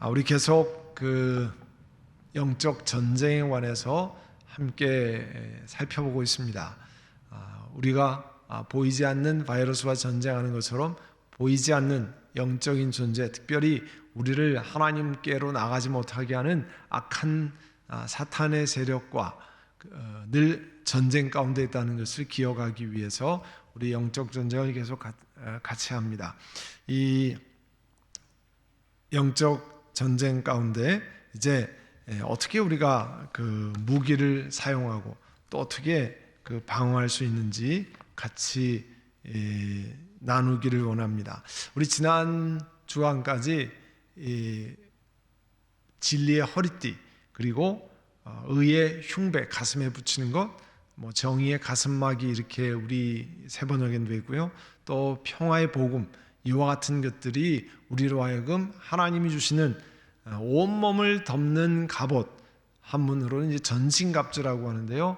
우리 계속 그 영적 전쟁에 관해서 함께 살펴보고 있습니다. 우리가 보이지 않는 바이러스와 전쟁하는 것처럼 보이지 않는 영적인 존재, 특별히 우리를 하나님께로 나가지 못하게 하는 악한 사탄의 세력과 늘 전쟁 가운데 있다는 것을 기억하기 위해서 우리 영적 전쟁을 계속 같이 합니다. 이 영적 전쟁 가운데 이제 어떻게 우리가 그 무기를 사용하고 또 어떻게 그 방어할 수 있는지 같이 나누기를 원합니다. 우리 지난 주간까지 진리의 허리띠, 그리고 의의 흉배, 가슴에 붙이는 것, 정의의 가슴막이, 이렇게 우리 세 번역에도 있고요. 또 평화의 복음, 이와 같은 것들이 우리로 하여금 하나님이 주시는 온몸을 덮는 갑옷, 한문으로는 이제 전신갑주라고 하는데요.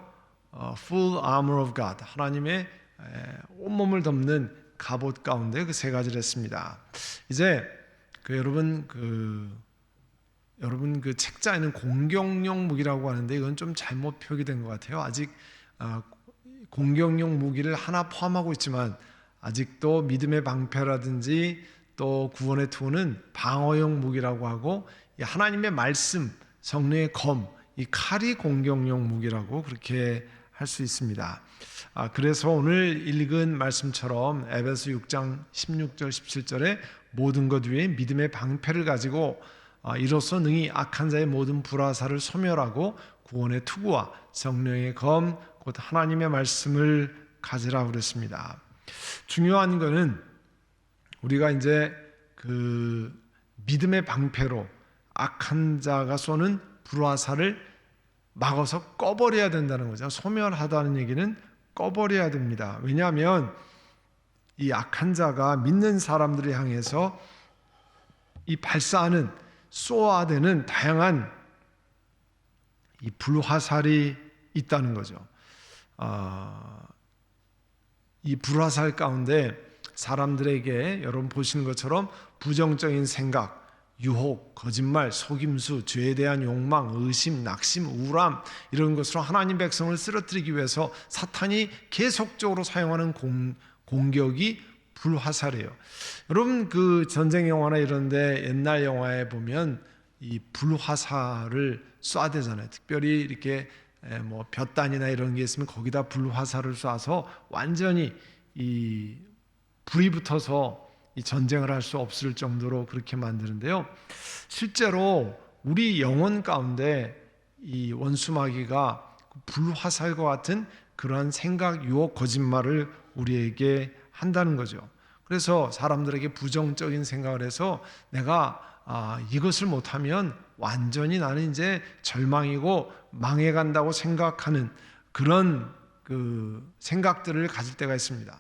Full armor of God, 하나님의 온몸을 덮는 갑옷 가운데 그 세 가지를 했습니다. 이제 여러분 그 책자에는 공격용 무기라고 하는데 이건 좀 잘못 표기된 것 같아요. 아직 공격용 무기를 하나 포함하고 있지만 아직도 믿음의 방패라든지 또 구원의 투구는 방어용 무기라고 하고, 하나님의 말씀, 성령의 검, 이 칼이 공격용 무기라고 그렇게 할 수 있습니다. 그래서 오늘 읽은 말씀처럼 에베소 6장 16절 17절에 모든 것 위에 믿음의 방패를 가지고 이로써 능히 악한 자의 모든 불화살을 소멸하고 구원의 투구와 성령의 검 곧 하나님의 말씀을 가지라고 그랬습니다. 중요한 것은 우리가 이제 그 믿음의 방패로 악한 자가 쏘는 불화살을 막아서 꺼버려야 된다는 거죠. 소멸하다는 얘기는 꺼버려야 됩니다. 왜냐하면 이 악한 자가 믿는 사람들을 향해서 이 발사하는, 쏘아대는 다양한 이 불화살이 있다는 거죠. 이 불화살 가운데 사람들에게 여러분 보시는 것처럼 부정적인 생각, 유혹, 거짓말, 속임수, 죄에 대한 욕망, 의심, 낙심, 우울함, 이런 것으로 하나님 백성을 쓰러뜨리기 위해서 사탄이 계속적으로 사용하는 공격이 불화살이에요. 여러분 그 전쟁 영화나 이런데 옛날 영화에 보면 이 불화살을 쏴대잖아요. 특별히 이렇게 볕단이나 이런 게 있으면 거기다 불화살을 쏴서 완전히 이 불이 붙어서 이 전쟁을 할 수 없을 정도로 그렇게 만드는데요. 실제로 우리 영혼 가운데 이 원수마귀가 불화살과 같은 그러한 생각, 유혹, 거짓말을 우리에게 한다는 거죠. 그래서 사람들에게 부정적인 생각을 해서 내가 이것을 못하면 완전히 나는 이제 절망이고 망해간다고 생각하는 그런 그 생각들을 가질 때가 있습니다.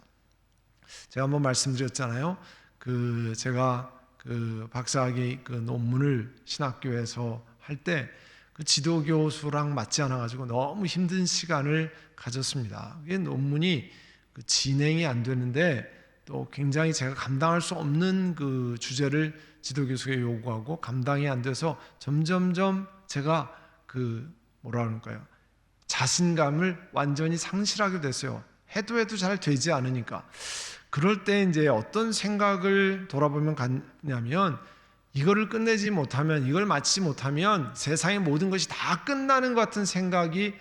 제가 한번 말씀드렸잖아요. 제가 박사학위 논문을 신학교에서 할 때 그 지도교수랑 맞지 않아가지고 너무 힘든 시간을 가졌습니다. 이게 논문이 진행이 안 되는데 또 굉장히 제가 감당할 수 없는 그 주제를 지도교수가 요구하고 감당이 안 돼서 점점점 제가 뭐라 그럴까요? 자신감을 완전히 상실하게 됐어요. 해도 잘 되지 않으니까. 그럴 때 이제 어떤 생각을 돌아보면 갔냐면, 이거를 끝내지 못하면, 이걸 마치지 못하면 세상의 모든 것이 다 끝나는 것 같은 생각이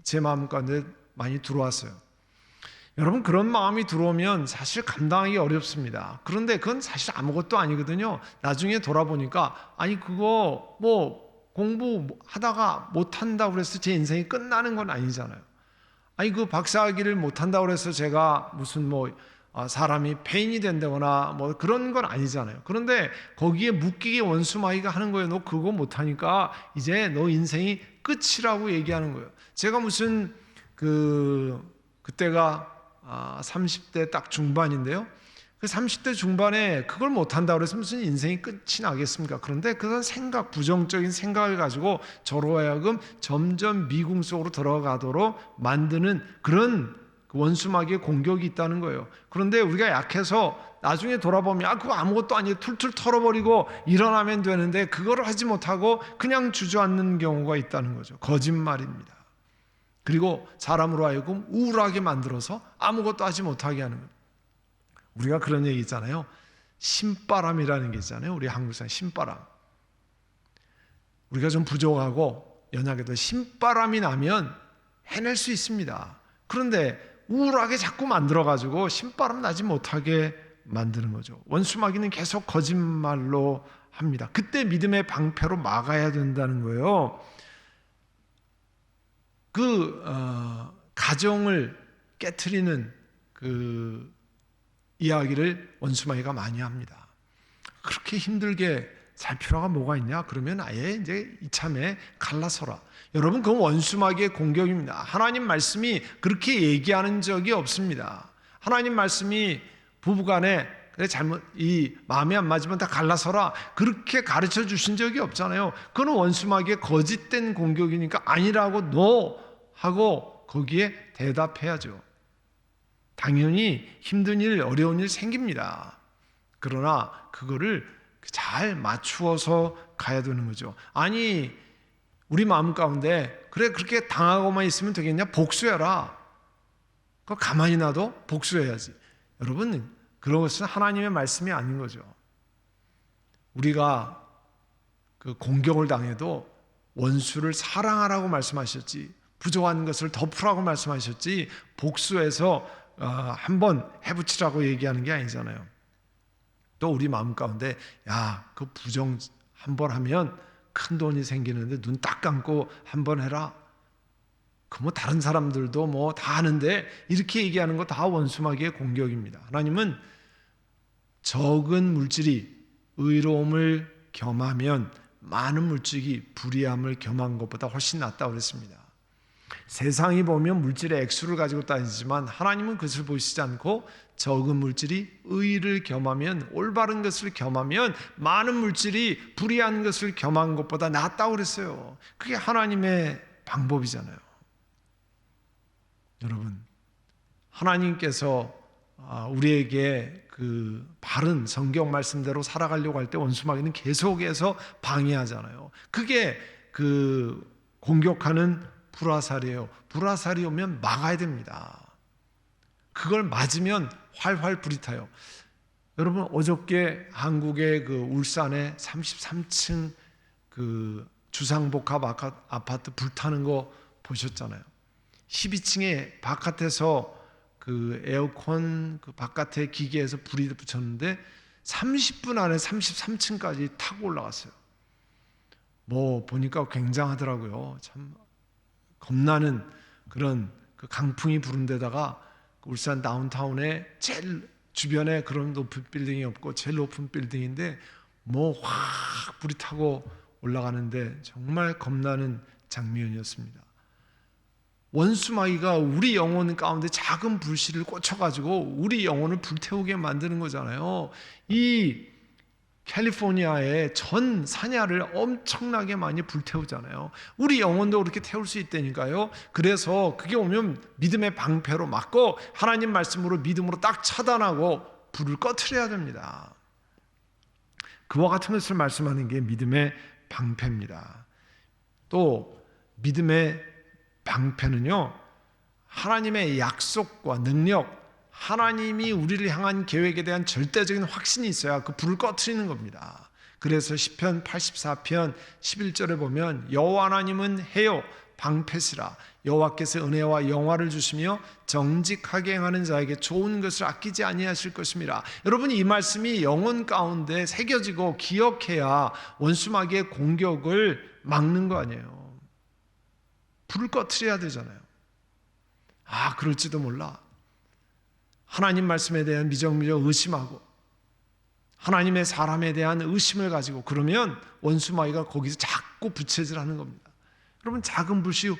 제 마음 가운데 많이 들어왔어요. 여러분 그런 마음이 들어오면 사실 감당하기 어렵습니다. 그런데 그건 사실 아무것도 아니거든요. 나중에 돌아보니까 그거 공부하다가 못한다고 그래서 제 인생이 끝나는 건 아니잖아요. 그 박사학위를 못한다고 해서 제가 무슨 사람이 폐인이 된다거나 그런 건 아니잖아요. 그런데 거기에 묶이게 원수마귀가 하는 거예요. 너 그거 못하니까 이제 너 인생이 끝이라고 얘기하는 거예요. 제가 무슨 그때가 30대 딱 중반인데요. 그 30대 중반에 그걸 못한다고 해서 무슨 인생이 끝이 나겠습니까? 그런데 그런 부정적인 생각을 가지고 저로 하여금 점점 미궁 속으로 들어가도록 만드는 그런 그 원수마귀의 공격이 있다는 거예요. 그런데 우리가 약해서 나중에 돌아보면 그거 아무것도 아니에요. 툴툴 털어버리고 일어나면 되는데 그거를 하지 못하고 그냥 주저앉는 경우가 있다는 거죠. 거짓말입니다. 그리고 사람으로 하여금 우울하게 만들어서 아무것도 하지 못하게 하는 거예요. 우리가 그런 얘기 있잖아요. 신바람이라는 게 있잖아요. 우리 한국 사람 신바람. 우리가 좀 부족하고 연약해도 신바람이 나면 해낼 수 있습니다. 그런데 우울하게 자꾸 만들어가지고 신바람 나지 못하게 만드는 거죠. 원수마귀는 계속 거짓말로 합니다. 그때 믿음의 방패로 막아야 된다는 거예요. 가정을 깨트리는 그 이야기를 원수마귀가 많이 합니다. 그렇게 힘들게 살 필요가 뭐가 있냐? 그러면 아예 이제 이참에 갈라서라. 여러분, 그건 원수마귀의 공격입니다. 하나님 말씀이 그렇게 얘기하는 적이 없습니다. 하나님 말씀이 부부간에 이 마음에 안 맞으면 다 갈라서라 그렇게 가르쳐 주신 적이 없잖아요. 그건 원수마귀의 거짓된 공격이니까 아니라고 노 하고 거기에 대답해야죠. 당연히 힘든 일, 어려운 일 생깁니다. 그러나 그거를 잘 맞추어서 가야 되는 거죠. 아니, 우리 마음 가운데 그래 그렇게 당하고만 있으면 되겠냐? 복수해라. 그거 가만히 놔도 복수해야지. 여러분, 그런 것은 하나님의 말씀이 아닌 거죠. 우리가 그 공격을 당해도 원수를 사랑하라고 말씀하셨지, 부족한 것을 덮으라고 말씀하셨지, 복수해서 한번 해붙이라고 얘기하는 게 아니잖아요. 또 우리 마음 가운데 그 부정 한번 하면 큰 돈이 생기는데 눈 딱 감고 한번 해라. 그 뭐 다른 사람들도 뭐 다 하는데 이렇게 얘기하는 거 다 원수마귀의 공격입니다. 하나님은 적은 물질이 의로움을 겸하면 많은 물질이 불의함을 겸한 것보다 훨씬 낫다고 그랬습니다. 세상이 보면 물질의 액수를 가지고 따지지만 하나님은 그것을 보시지 않고 적은 물질이 의를 겸하면, 올바른 것을 겸하면 많은 물질이 불의한 것을 겸한 것보다 낫다고 그랬어요. 그게 하나님의 방법이잖아요. 여러분, 하나님께서 우리에게 그 바른 성경 말씀대로 살아가려고 할 때 원수마귀는 계속해서 방해하잖아요. 그게 그 공격하는 불화살이에요. 불화살이 오면 막아야 됩니다. 그걸 맞으면 활활 불이 타요. 여러분, 어저께 한국의 그 울산의 33층 그 주상복합 아파트 불타는 거 보셨잖아요. 12층에 바깥에서 그 에어컨 그 바깥에 기계에서 불이 붙였는데 30분 안에 33층까지 타고 올라갔어요. 뭐 보니까 굉장하더라고요. 참 겁나는 그런 그 강풍이 부는 데다가 울산 다운타운에 제일 주변에 그런 높은 빌딩이 없고 제일 높은 빌딩인데 뭐 확 불이 타고 올라가는데 정말 겁나는 장면이었습니다. 원수마귀가 우리 영혼 가운데 작은 불씨를 꽂혀가지고 우리 영혼을 불태우게 만드는 거잖아요. 이 캘리포니아의 전 산야를 엄청나게 많이 불태우잖아요. 우리 영혼도 그렇게 태울 수 있다니까요. 그래서 그게 오면 믿음의 방패로 막고 하나님 말씀으로 믿음으로 딱 차단하고 불을 꺼트려야 됩니다. 그와 같은 것을 말씀하는 게 믿음의 방패입니다. 또 믿음의 방패는요, 하나님의 약속과 능력, 하나님이 우리를 향한 계획에 대한 절대적인 확신이 있어야 그 불을 꺼트리는 겁니다. 그래서 시편 84편 11절에 보면 여호와 하나님은 해요 방패시라, 여호와께서 은혜와 영화를 주시며 정직하게 행하는 자에게 좋은 것을 아끼지 아니하실 것입니다. 여러분, 이 말씀이 영혼 가운데 새겨지고 기억해야 원수마귀의 공격을 막는 거 아니에요. 불을 꺼트려야 되잖아요. 그럴지도 몰라. 하나님 말씀에 대한 미적미적 의심하고 하나님의 사람에 대한 의심을 가지고 그러면 원수마귀가 거기서 자꾸 부채질하는 겁니다. 여러분, 작은 불씨 후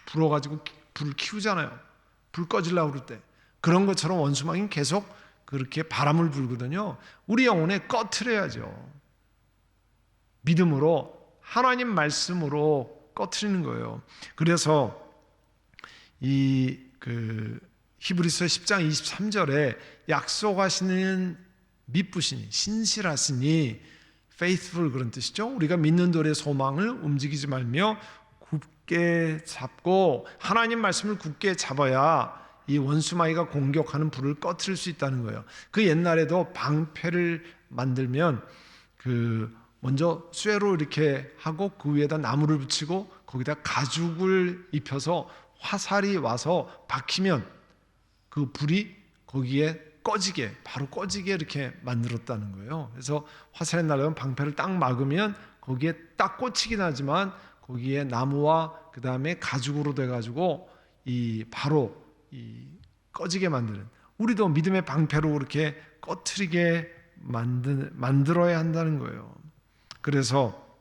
불어가지고 불을 키우잖아요. 불 꺼지려고 그럴 때. 그런 것처럼 원수마귀는 계속 그렇게 바람을 불거든요. 우리 영혼에 꺼트려야죠. 믿음으로, 하나님 말씀으로 꺼트리는 거예요. 그래서 이 그 히브리서 10장 23절에 약속하시는 믿으시니 신실하시니 faithful 그런 뜻이죠. 우리가 믿는 돌의 소망을 움직이지 말며 굳게 잡고 하나님 말씀을 굳게 잡아야 이 원수마귀가 공격하는 불을 꺼트릴 수 있다는 거예요. 그 옛날에도 방패를 만들면 그 먼저 쇠로 이렇게 하고 그 위에다 나무를 붙이고 거기다 가죽을 입혀서 화살이 와서 박히면 그 불이 거기에 꺼지게 바로 꺼지게 이렇게 만들었다는 거예요. 그래서 화살이 날아오면 방패를 딱 막으면 거기에 딱 꽂히긴 하지만 거기에 나무와 그 다음에 가죽으로 돼가지고 이 바로 이 꺼지게 만드는, 우리도 믿음의 방패로 그렇게 꺼트리게 만들어야 한다는 거예요. 그래서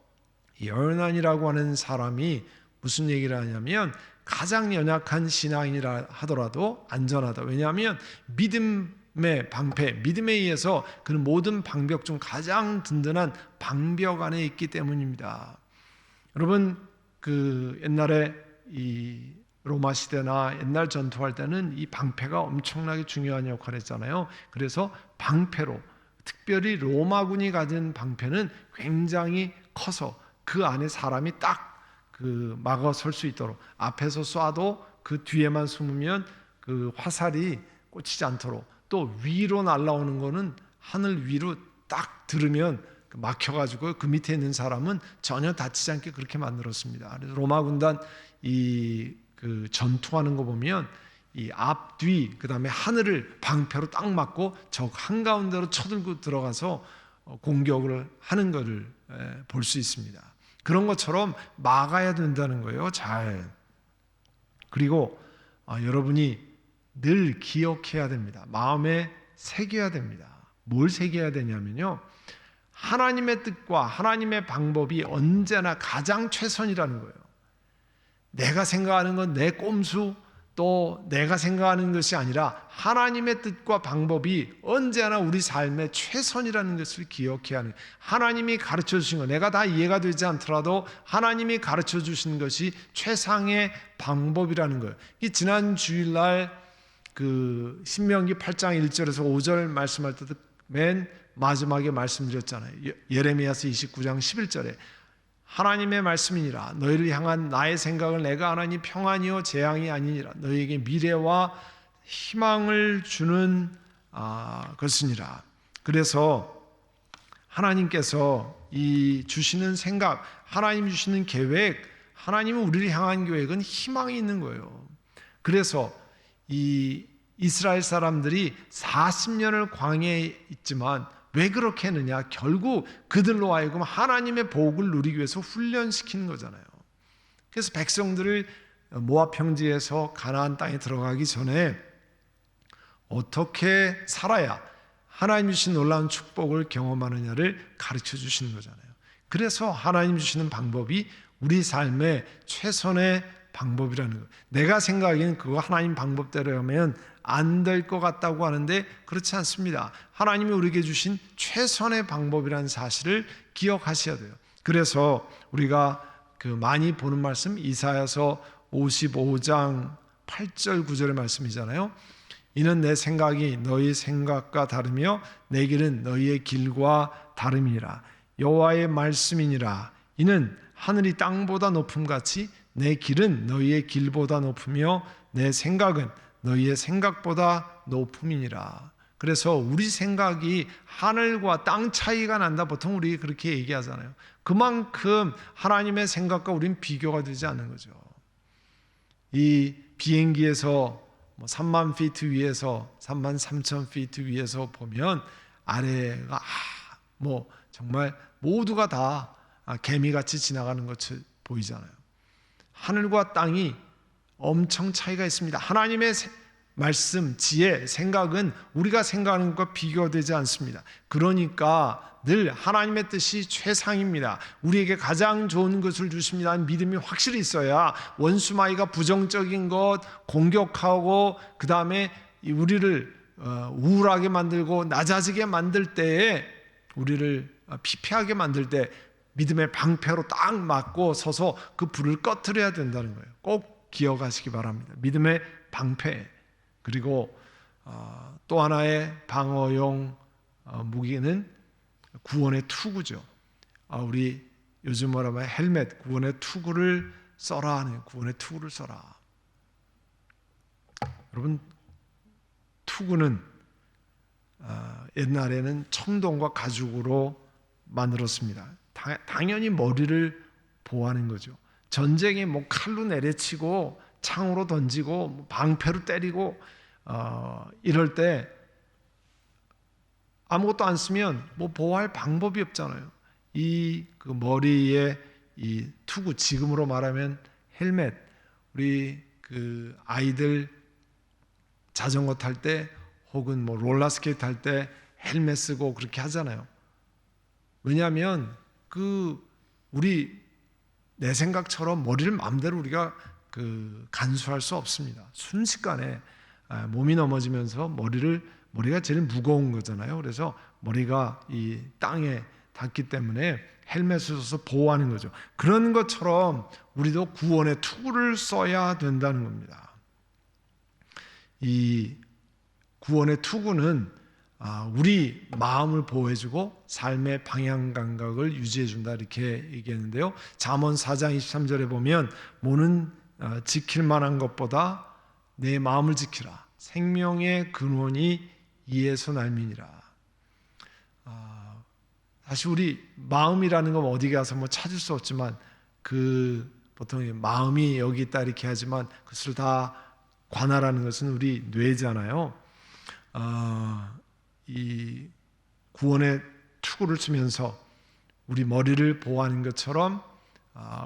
열난이라고 하는 사람이 무슨 얘기를 하냐면 가장 연약한 신앙인이라 하더라도 안전하다. 왜냐하면 믿음의 방패, 믿음에 의해서 그 모든 방벽 중 가장 든든한 방벽 안에 있기 때문입니다. 여러분, 그 옛날에 이 로마 시대나 옛날 전투할 때는 이 방패가 엄청나게 중요한 역할을 했잖아요. 그래서 방패로, 특별히 로마군이 가진 방패는 굉장히 커서 그 안에 사람이 딱 그 막아설 수 있도록, 앞에서 쏴도 그 뒤에만 숨으면 그 화살이 꽂히지 않도록, 또 위로 날아오는 거는 하늘 위로 딱 들으면 막혀가지고 그 밑에 있는 사람은 전혀 다치지 않게 그렇게 만들었습니다. 그래서 로마 군단 이 그 전투하는 거 보면 이 앞, 뒤, 그 다음에 하늘을 방패로 딱 막고 적 한가운데로 쳐들고 들어가서 공격을 하는 것을 볼 수 있습니다. 그런 것처럼 막아야 된다는 거예요. 잘. 그리고 여러분이 늘 기억해야 됩니다. 마음에 새겨야 됩니다. 뭘 새겨야 되냐면요, 하나님의 뜻과 하나님의 방법이 언제나 가장 최선이라는 거예요. 내가 생각하는 건 내 꼼수, 또 내가 생각하는 것이 아니라 하나님의 뜻과 방법이 언제나 우리 삶의 최선이라는 것을 기억해야 하는, 하나님이 가르쳐 주신 것, 내가 다 이해가 되지 않더라도 하나님이 가르쳐 주신 것이 최상의 방법이라는 거예요. 이 지난 주일날 그 신명기 8장 1절에서 5절 말씀할 때도 맨 마지막에 말씀드렸잖아요. 예레미야서 29장 11절에 하나님의 말씀이니라. 너희를 향한 나의 생각을 내가 하나니 평안이요 재앙이 아니니라. 너희에게 미래와 희망을 주는 것이니라. 그래서 하나님께서 이 주시는 생각, 하나님 주시는 계획, 하나님은 우리를 향한 계획은 희망이 있는 거예요. 그래서 이 이스라엘 사람들이 40년을 광야에 있지만 왜 그렇게 했느냐? 결국 그들로 하여금 하나님의 복을 누리기 위해서 훈련시키는 거잖아요. 그래서 백성들을 모압 평지에서 가나안 땅에 들어가기 전에 어떻게 살아야 하나님 주신 놀라운 축복을 경험하느냐를 가르쳐 주시는 거잖아요. 그래서 하나님 주시는 방법이 우리 삶의 최선의 방법이라는 거예요. 내가 생각하기에는 그거 하나님 방법대로 하면 안 될 것 같다고 하는데 그렇지 않습니다. 하나님이 우리에게 주신 최선의 방법이라는 사실을 기억하셔야 돼요. 그래서 우리가 그 많이 보는 말씀 이사야서 55장 8절 9절의 말씀이잖아요. 이는 내 생각이 너희 생각과 다르며 내 길은 너희의 길과 다름이니라. 여호와의 말씀이니라. 이는 하늘이 땅보다 높음같이 내 길은 너희의 길보다 높으며 내 생각은 너희의 생각보다 높음이니라. 그래서 우리 생각이 하늘과 땅 차이가 난다. 보통 우리 그렇게 얘기하잖아요. 그만큼 하나님의 생각과 우리는 비교가 되지 않는 거죠. 이 비행기에서 3만 피트 위에서 3만 3천 피트 위에서 보면 아래가 정말 모두가 다 개미같이 지나가는 것이 보이잖아요. 하늘과 땅이 엄청 차이가 있습니다. 하나님의 말씀, 지혜, 생각은 우리가 생각하는 것과 비교되지 않습니다. 그러니까 늘 하나님의 뜻이 최상입니다. 우리에게 가장 좋은 것을 주십니다. 믿음이 확실히 있어야 원수마귀가 부정적인 것 공격하고 그 다음에 우리를 우울하게 만들고 낮아지게 만들 때에, 우리를 피폐하게 만들 때 믿음의 방패로 딱 맞고 서서 그 불을 꺼트려야 된다는 거예요. 꼭 기억하시기 바랍니다. 믿음의 방패, 그리고 또 하나의 방어용 무기는 구원의 투구죠. 우리 요즘 뭐라 하면 헬멧, 구원의 투구를 써라 하는, 구원의 투구를 써라. 여러분, 투구는 옛날에는 청동과 가죽으로 만들었습니다. 당연히 머리를 보호하는 거죠. 전쟁에 뭐 칼로 내려치고 창으로 던지고 뭐 방패로 때리고 이럴 때 아무것도 안 쓰면 뭐 보호할 방법이 없잖아요. 그 머리에 이 투구, 지금으로 말하면 헬멧, 우리 그 아이들 자전거 탈 때 혹은 뭐 롤러스케이트 탈 때 헬멧 쓰고 그렇게 하잖아요. 왜냐하면 우리 내 생각처럼 머리를 마음대로 우리가 간수할 수 없습니다. 순식간에 몸이 넘어지면서 머리가 제일 무거운 거잖아요. 그래서 머리가 이 땅에 닿기 때문에 헬멧을 써서 보호하는 거죠. 그런 것처럼 우리도 구원의 투구를 써야 된다는 겁니다. 이 구원의 투구는 우리 마음을 보호해주고 삶의 방향 감각을 유지해준다 이렇게 얘기했는데요. 잠언 4장 23절에 보면 모는 지킬 만한 것보다 내 마음을 지키라. 생명의 근원이 이에서 날미니라. 사실 우리 마음이라는 건 어디 가서 뭐 찾을 수 없지만 보통 마음이 여기 있다 이렇게 하지만 그것을 다 관할하는 것은 우리 뇌잖아요. 이 구원의 투구를 쓰면서 우리 머리를 보호하는 것처럼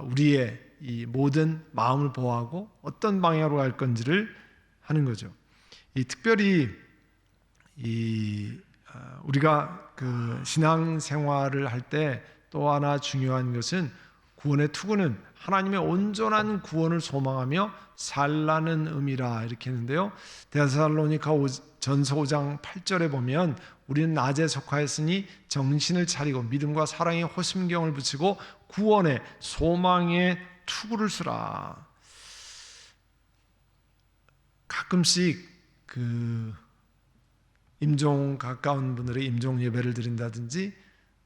우리의 이 모든 마음을 보호하고 어떤 방향으로 갈 건지를 하는 거죠. 특별히 우리가 신앙 생활을 할 때 또 하나 중요한 것은 구원의 투구는 하나님의 온전한 구원을 소망하며 살라는 의미라 이렇게 했는데요. 데살로니가 전서 5장 8절에 보면 우리는 낮에 속하였으니 정신을 차리고 믿음과 사랑에 호심경을 붙이고 구원의 소망의 투구를 쓰라. 가끔씩 임종 가까운 분들의 임종 예배를 드린다든지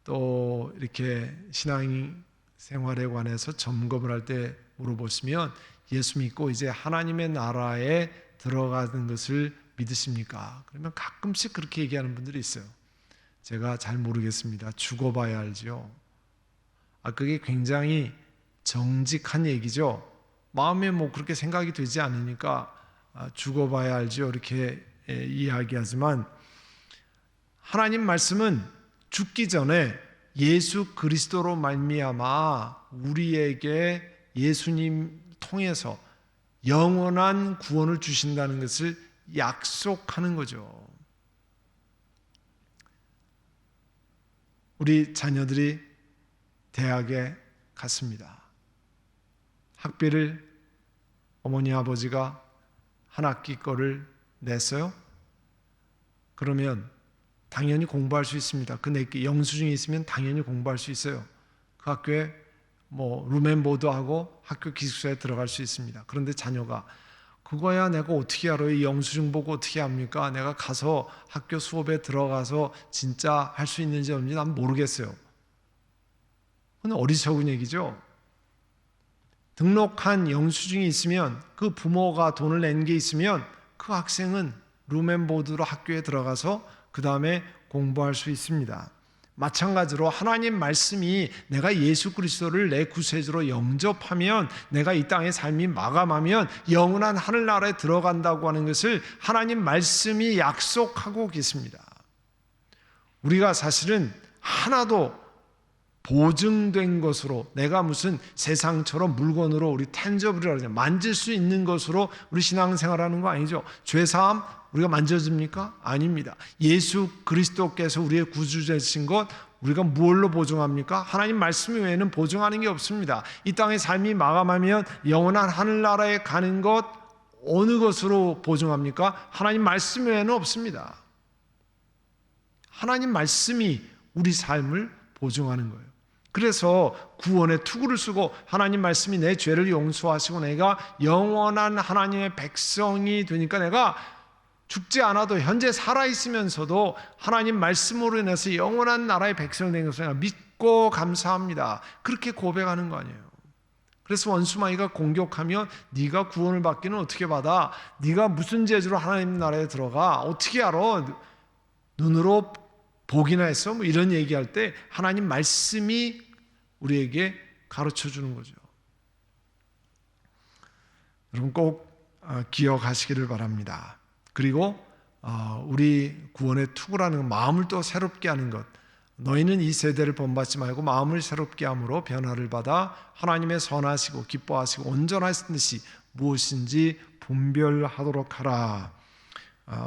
또 이렇게 신앙 생활에 관해서 점검을 할 때 물어보시면 예수 믿고 이제 하나님의 나라에 들어가는 것을 믿으십니까? 그러면 가끔씩 그렇게 얘기하는 분들이 있어요. 제가 잘 모르겠습니다. 죽어봐야 알죠. 그게 굉장히 정직한 얘기죠. 마음에 뭐 그렇게 생각이 되지 않으니까 죽어봐야 알죠. 이렇게 이야기하지만 하나님 말씀은 죽기 전에 예수 그리스도로 말미암아 우리에게 예수님 통해서 영원한 구원을 주신다는 것을 약속하는 거죠. 우리 자녀들이 대학에 갔습니다. 학비를 어머니 아버지가 한 학기 거를 냈어요. 그러면 당연히 공부할 수 있습니다. 그 내기 영수증이 있으면 당연히 공부할 수 있어요. 그 학교에 뭐 룸앤보드하고 학교 기숙사에 들어갈 수 있습니다. 그런데 자녀가 그거야 내가 어떻게 알아요? 이 영수증 보고 어떻게 합니까? 내가 가서 학교 수업에 들어가서 진짜 할 수 있는지 없는지 난 모르겠어요. 그건 어리석은 얘기죠. 등록한 영수증이 있으면 그 부모가 돈을 낸 게 있으면 그 학생은 룸앤보드로 학교에 들어가서 그 다음에 공부할 수 있습니다. 마찬가지로 하나님 말씀이 내가 예수 그리스도를 내 구세주로 영접하면 내가 이 땅의 삶이 마감하면 영원한 하늘나라에 들어간다고 하는 것을 하나님 말씀이 약속하고 계십니다. 우리가 사실은 하나도 보증된 것으로 내가 무슨 세상처럼 물건으로 우리 텐저블이라고 하죠. 만질 수 있는 것으로 우리 신앙생활하는 거 아니죠. 죄사함 우리가 만져집니까? 아닙니다. 예수 그리스도께서 우리의 구주자 되신 것 우리가 무엇로 보증합니까? 하나님 말씀 외에는 보증하는 게 없습니다. 이 땅의 삶이 마감하면 영원한 하늘나라에 가는 것 어느 것으로 보증합니까? 하나님 말씀 외에는 없습니다. 하나님 말씀이 우리 삶을 보증하는 거예요. 그래서 구원의 투구를 쓰고 하나님 말씀이 내 죄를 용서하시고 내가 영원한 하나님의 백성이 되니까 내가 죽지 않아도 현재 살아있으면서도 하나님 말씀으로 인해서 영원한 나라의 백성이 된 것을 내가 믿고 감사합니다. 그렇게 고백하는 거 아니에요. 그래서 원수마귀가 공격하면 네가 구원을 받기는 어떻게 받아? 네가 무슨 재주로 하나님 나라에 들어가? 어떻게 알아? 눈으로 보기나 했어? 뭐 이런 얘기할 때 하나님 말씀이 우리에게 가르쳐 주는 거죠. 여러분 꼭 기억하시기를 바랍니다. 그리고 우리 구원의 투구라는 마음을 또 새롭게 하는 것. 너희는 이 세대를 본받지 말고 마음을 새롭게 함으로 변화를 받아 하나님의 선하시고 기뻐하시고 온전하신 뜻이 무엇인지 분별하도록 하라.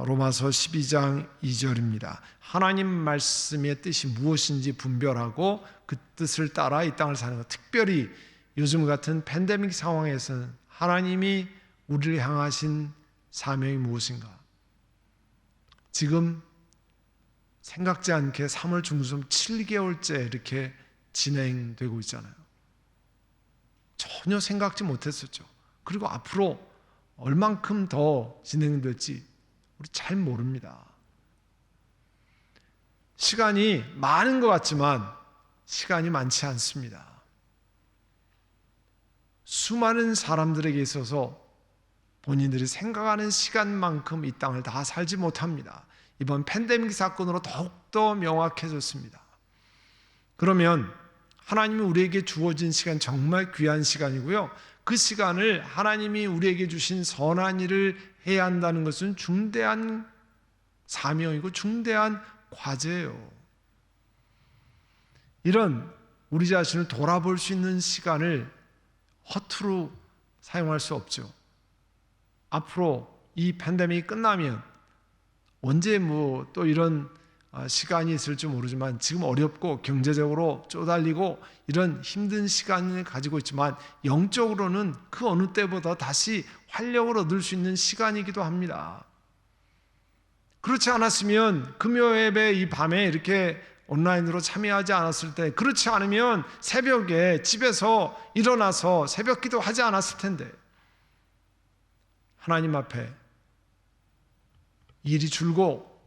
로마서 12장 2절입니다. 하나님 말씀의 뜻이 무엇인지 분별하고 그 뜻을 따라 이 땅을 사는 것. 특별히 요즘 같은 팬데믹 상황에서는 하나님이 우리를 향하신 사명이 무엇인가? 지금 생각지 않게 3월 중순 7개월째 이렇게 진행되고 있잖아요. 전혀 생각지 못했었죠. 그리고 앞으로 얼만큼 더 진행될지 우리 잘 모릅니다. 시간이 많은 것 같지만 시간이 많지 않습니다. 수많은 사람들에게 있어서 본인들이 생각하는 시간만큼 이 땅을 다 살지 못합니다. 이번 팬데믹 사건으로 더욱더 명확해졌습니다. 그러면 하나님이 우리에게 주어진 시간 정말 귀한 시간이고요. 그 시간을 하나님이 우리에게 주신 선한 일을 해야 한다는 것은 중대한 사명이고 중대한 과제예요. 이런 우리 자신을 돌아볼 수 있는 시간을 허투루 사용할 수 없죠. 앞으로 이 팬데믹이 끝나면 언제 또 이런 시간이 있을지 모르지만 지금 어렵고 경제적으로 쪼달리고 이런 힘든 시간을 가지고 있지만 영적으로는 그 어느 때보다 다시 활력을 얻을 수 있는 시간이기도 합니다. 그렇지 않았으면 금요예배 이 밤에 이렇게 온라인으로 참여하지 않았을 때, 그렇지 않으면 새벽에 집에서 일어나서 새벽 기도 하지 않았을 텐데, 하나님 앞에 일이 줄고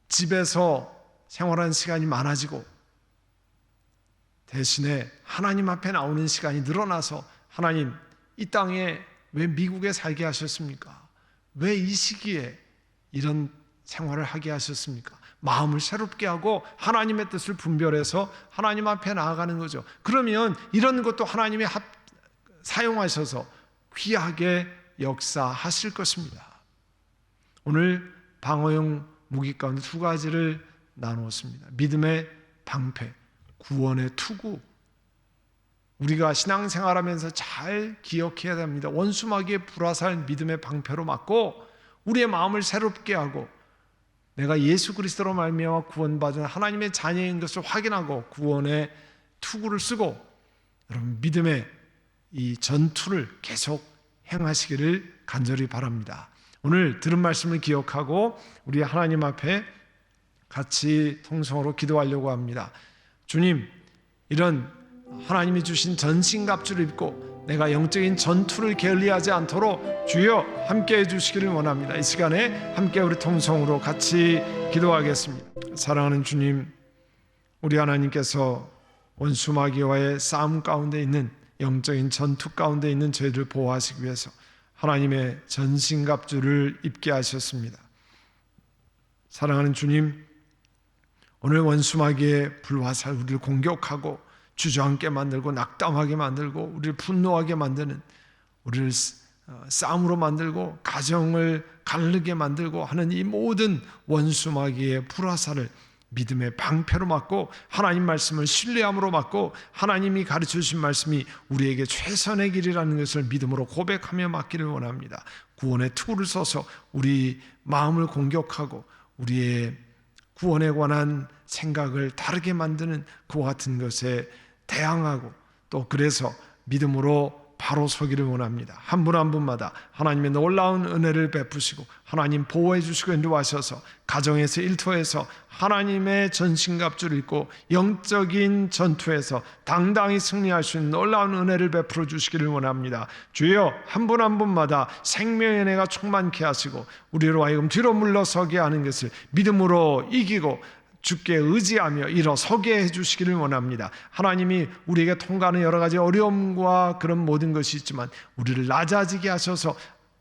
집에서 생활하는 시간이 많아지고 대신에 하나님 앞에 나오는 시간이 늘어나서 하나님 이 땅에 왜 미국에 살게 하셨습니까? 왜 이 시기에 이런 생활을 하게 하셨습니까? 마음을 새롭게 하고 하나님의 뜻을 분별해서 하나님 앞에 나아가는 거죠. 그러면 이런 것도 하나님이 사용하셔서 귀하게 역사하실 것입니다. 오늘 방어용 무기 가운데 두 가지를 나누었습니다. 믿음의 방패, 구원의 투구. 우리가 신앙생활하면서 잘 기억해야 됩니다. 원수마귀의 불화살 믿음의 방패로 맞고 우리의 마음을 새롭게 하고 내가 예수 그리스도로 말미암아 구원받은 하나님의 자녀인 것을 확인하고 구원의 투구를 쓰고 여러분 믿음의 이 전투를 계속 행하시기를 간절히 바랍니다. 오늘 들은 말씀을 기억하고 우리 하나님 앞에 같이 통성으로 기도하려고 합니다. 주님, 이런 하나님이 주신 전신갑주를 입고 내가 영적인 전투를 게을리하지 않도록 주여 함께해 주시기를 원합니다. 이 시간에 함께 우리 통성으로 같이 기도하겠습니다. 사랑하는 주님, 우리 하나님께서 원수마귀와의 싸움 가운데 있는 영적인 전투 가운데 있는 저희를 보호하시기 위해서 하나님의 전신갑주를 입게 하셨습니다. 사랑하는 주님, 오늘 원수마귀의 불화살 우리를 공격하고 주저앉게 만들고 낙담하게 만들고 우리를 분노하게 만드는, 우리를 싸움으로 만들고 가정을 가르게 만들고 하는 이 모든 원수마귀의 불화살을 믿음의 방패로 맞고 하나님 말씀을 신뢰함으로 맞고 하나님이 가르쳐 주신 말씀이 우리에게 최선의 길이라는 것을 믿음으로 고백하며 맞기를 원합니다. 구원의 투구를 써서 우리 마음을 공격하고 우리의 구원에 관한 생각을 다르게 만드는 그와 같은 것에 대항하고 또 그래서 믿음으로 바로 서기를 원합니다. 한 분 한 분마다 하나님의 놀라운 은혜를 베푸시고 하나님 보호해 주시고 인도하셔서 가정에서 일터에서 하나님의 전신갑주를 입고 영적인 전투에서 당당히 승리할 수 있는 놀라운 은혜를 베풀어 주시기를 원합니다. 주여, 한 분 한 분마다 생명의 은혜가 충만케 하시고 우리로 하여금 뒤로 물러서게 하는 것을 믿음으로 이기고 주께 의지하며 일어서게 해주시기를 원합니다. 하나님이 우리에게 통과하는 여러 가지 어려움과 그런 모든 것이 있지만 우리를 낮아지게 하셔서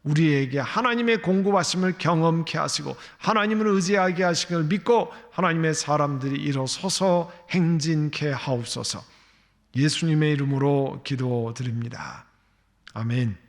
우리에게 하나님의 공급하심을 경험케 하시고 하나님을 의지하게 하시기를 믿고 하나님의 사람들이 일어서서 행진케 하옵소서. 예수님의 이름으로 기도드립니다. 아멘.